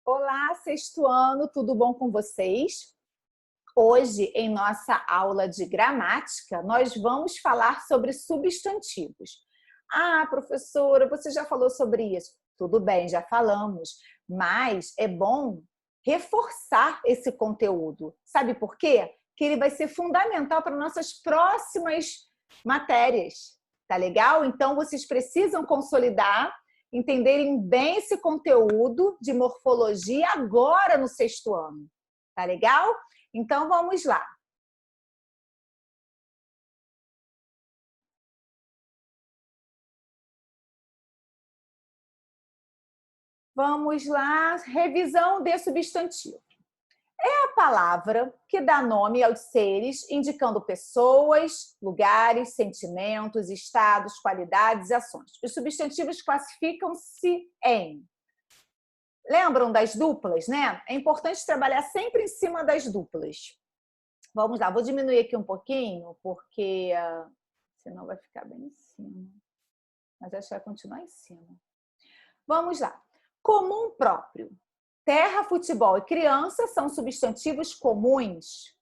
Olá, sexto ano, tudo bom com vocês? Hoje, em nossa aula de gramática, nós vamos falar sobre substantivos. Ah, professora, você já falou sobre isso? Tudo bem, já falamos, mas é bom reforçar esse conteúdo. Sabe por quê? Que ele vai ser fundamental para nossas próximas matérias. Tá legal? Então, vocês precisam consolidar, entenderem bem esse conteúdo de morfologia agora no sexto ano. Tá legal? Então, vamos lá. Vamos lá, revisão de substantivo. É a palavra que dá nome aos seres, indicando pessoas, lugares, sentimentos, estados, qualidades e ações. Os substantivos classificam-se em... Lembram das duplas, né? É importante trabalhar sempre em cima das duplas. Vamos lá, vou diminuir aqui um pouquinho, porque senão vai ficar bem em cima. Mas acho que vai continuar em cima. Vamos lá. Comum próprio. Terra, futebol e criança são substantivos comuns.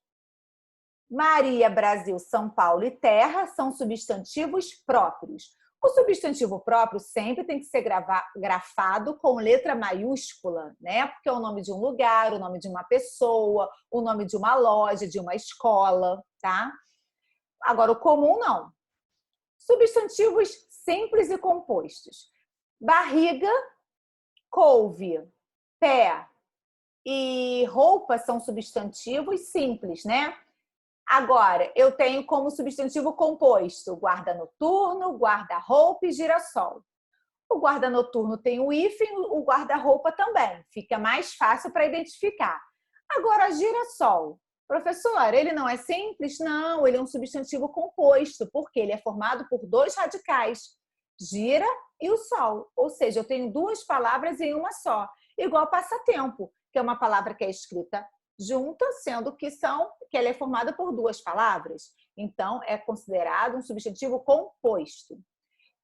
Maria, Brasil, São Paulo e terra são substantivos próprios. O substantivo próprio sempre tem que ser grafado com letra maiúscula, né? Porque é o nome de um lugar, o nome de uma pessoa, o nome de uma loja, de uma escola, tá? Agora, o comum não. Substantivos simples e compostos. Barriga, couve, pé e roupa são substantivos simples, né? Agora, eu tenho como substantivo composto guarda noturno, guarda-roupa e girassol. O guarda noturno tem o hífen, o guarda-roupa também. Fica mais fácil para identificar. Agora, girassol. Professor, ele não é simples? Não, ele é um substantivo composto, porque ele é formado por dois radicais, gira e o sol. Ou seja, eu tenho duas palavras em uma só. Igual passatempo, que é uma palavra que é escrita junta, sendo que ela é formada por duas palavras. Então, é considerado um substantivo composto.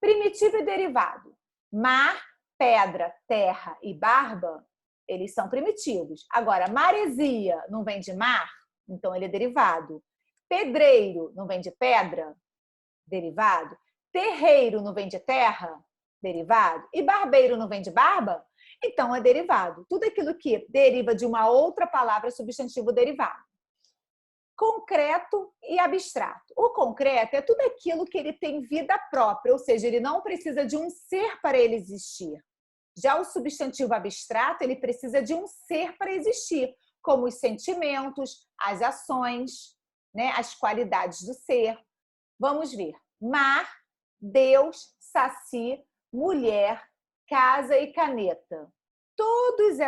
Primitivo e derivado. Mar, pedra, terra e barba, eles são primitivos. Agora, maresia não vem de mar, então ele é derivado. Pedreiro não vem de pedra, derivado. Terreiro não vem de terra, derivado. E barbeiro não vem de barba, então é derivado. Tudo aquilo que deriva de uma outra palavra é substantivo derivado. Concreto e abstrato. O concreto é tudo aquilo que ele tem vida própria, ou seja, ele não precisa de um ser para ele existir. Já o substantivo abstrato, ele precisa de um ser para existir, como os sentimentos, as ações, né, as qualidades do ser. Vamos ver. Mar, Deus, saci, mulher, casa e caneta. Todos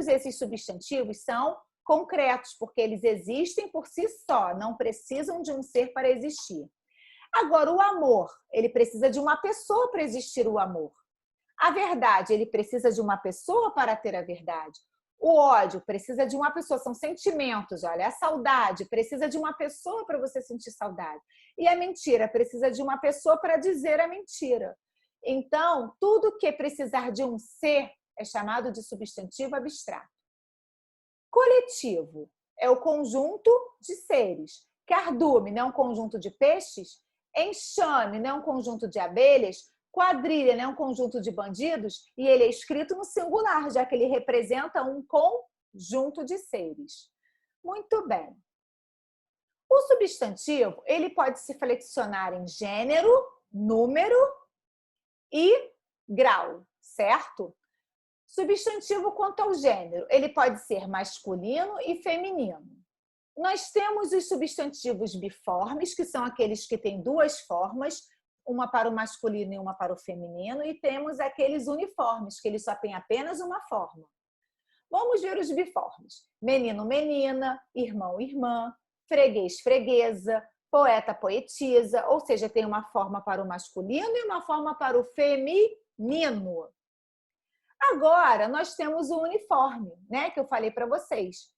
esses substantivos são concretos, porque eles existem por si só, não precisam de um ser para existir. Agora, o amor, ele precisa de uma pessoa para existir o amor. A verdade, ele precisa de uma pessoa para ter a verdade. O ódio precisa de uma pessoa, são sentimentos, olha, a saudade precisa de uma pessoa para você sentir saudade. E a mentira precisa de uma pessoa para dizer a mentira. Então, tudo que precisar de um ser é chamado de substantivo abstrato. Coletivo é o conjunto de seres. Cardume não é um conjunto de peixes? Enxame não é um conjunto de abelhas? Quadrilha não é um conjunto de bandidos? E ele é escrito no singular, já que ele representa um conjunto de seres. Muito bem. O substantivo, ele pode se flexionar em gênero, número e grau, certo? Substantivo quanto ao gênero, ele pode ser masculino e feminino. Nós temos os substantivos biformes, que são aqueles que têm duas formas, uma para o masculino e uma para o feminino, e temos aqueles uniformes, que eles só têm apenas uma forma. Vamos ver os biformes. Menino, menina, irmão, irmã, freguês, freguesa, poeta, poetisa, ou seja, tem uma forma para o masculino e uma forma para o feminino. Agora, nós temos o uniforme, né, que eu falei para vocês.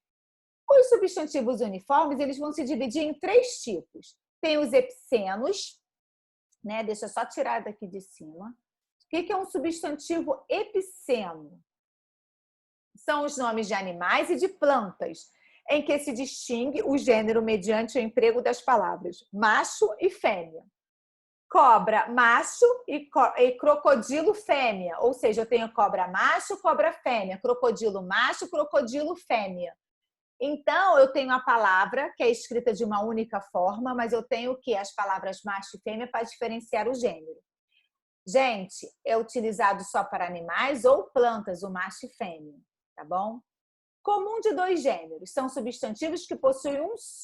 Os substantivos uniformes, eles vão se dividir em três tipos. Tem os epicenos, né? Deixa eu só tirar daqui de cima. O que é um substantivo epiceno? são os nomes de animais e de plantas, em que se distingue o gênero mediante o emprego das palavras macho e fêmea. Cobra macho e crocodilo fêmea, ou seja, eu tenho cobra macho, cobra fêmea, crocodilo macho, crocodilo fêmea. Então, eu tenho a palavra que é escrita de uma única forma, mas eu tenho que as palavras macho e fêmea para diferenciar o gênero. Gente, é utilizado só para animais ou plantas, o macho e fêmea, tá bom? Comum de dois gêneros, são substantivos que possuem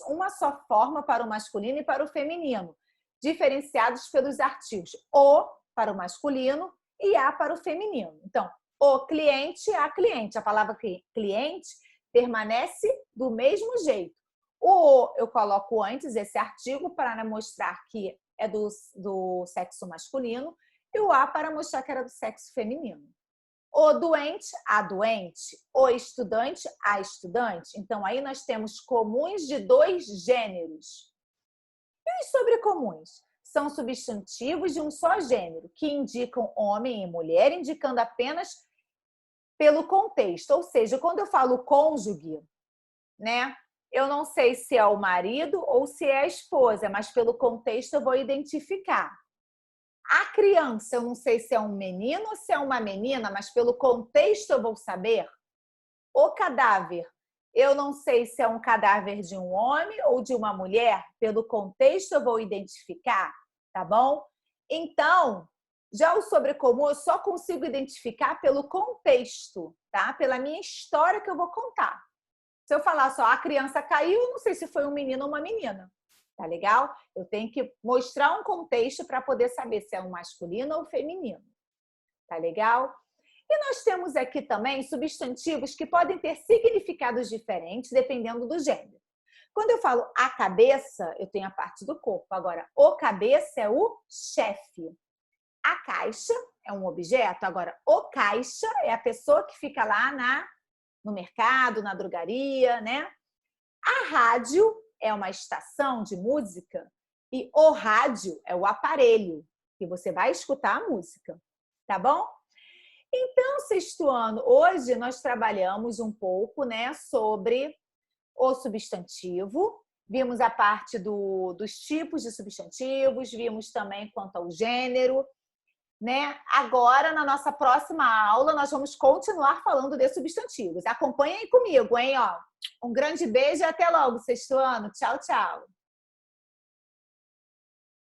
uma só forma para o masculino e para o feminino, diferenciados pelos artigos o para o masculino e a para o feminino. Então, o cliente, a cliente. A palavra cliente permanece do mesmo jeito. O eu coloco antes esse artigo para mostrar que é do sexo masculino e o a para mostrar que era do sexo feminino. O doente, a doente. O estudante, a estudante. Então, aí nós temos comuns de dois gêneros. E os sobrecomuns? São substantivos de um só gênero, que indicam homem e mulher, indicando apenas pelo contexto. Ou seja, quando eu falo cônjuge, né? Eu não sei se é o marido ou se é a esposa, mas pelo contexto eu vou identificar. A criança, eu não sei se é um menino ou se é uma menina, mas pelo contexto eu vou saber. O cadáver, eu não sei se é um cadáver de um homem ou de uma mulher, pelo contexto eu vou identificar, tá bom? Então, já o sobrecomum eu só consigo identificar pelo contexto, tá? Pela minha história que eu vou contar. Se eu falar só a criança caiu, eu não sei se foi um menino ou uma menina. Tá legal? Eu tenho que mostrar um contexto para poder saber se é um masculino ou feminino. Tá legal? E nós temos aqui também substantivos que podem ter significados diferentes dependendo do gênero. Quando eu falo a cabeça, eu tenho a parte do corpo. Agora, o cabeça é o chefe. A caixa é um objeto. Agora, o caixa é a pessoa que fica lá no mercado, na drogaria, né? A rádio é uma estação de música e o rádio é o aparelho que você vai escutar a música, tá bom? Então, sexto ano, hoje nós trabalhamos um pouco, né, sobre o substantivo, vimos a parte dos tipos de substantivos, vimos também quanto ao gênero, né? Agora, na nossa próxima aula, nós vamos continuar falando de substantivos. Acompanhem comigo, hein? Ó, um grande beijo e até logo, sexto ano. Tchau, tchau.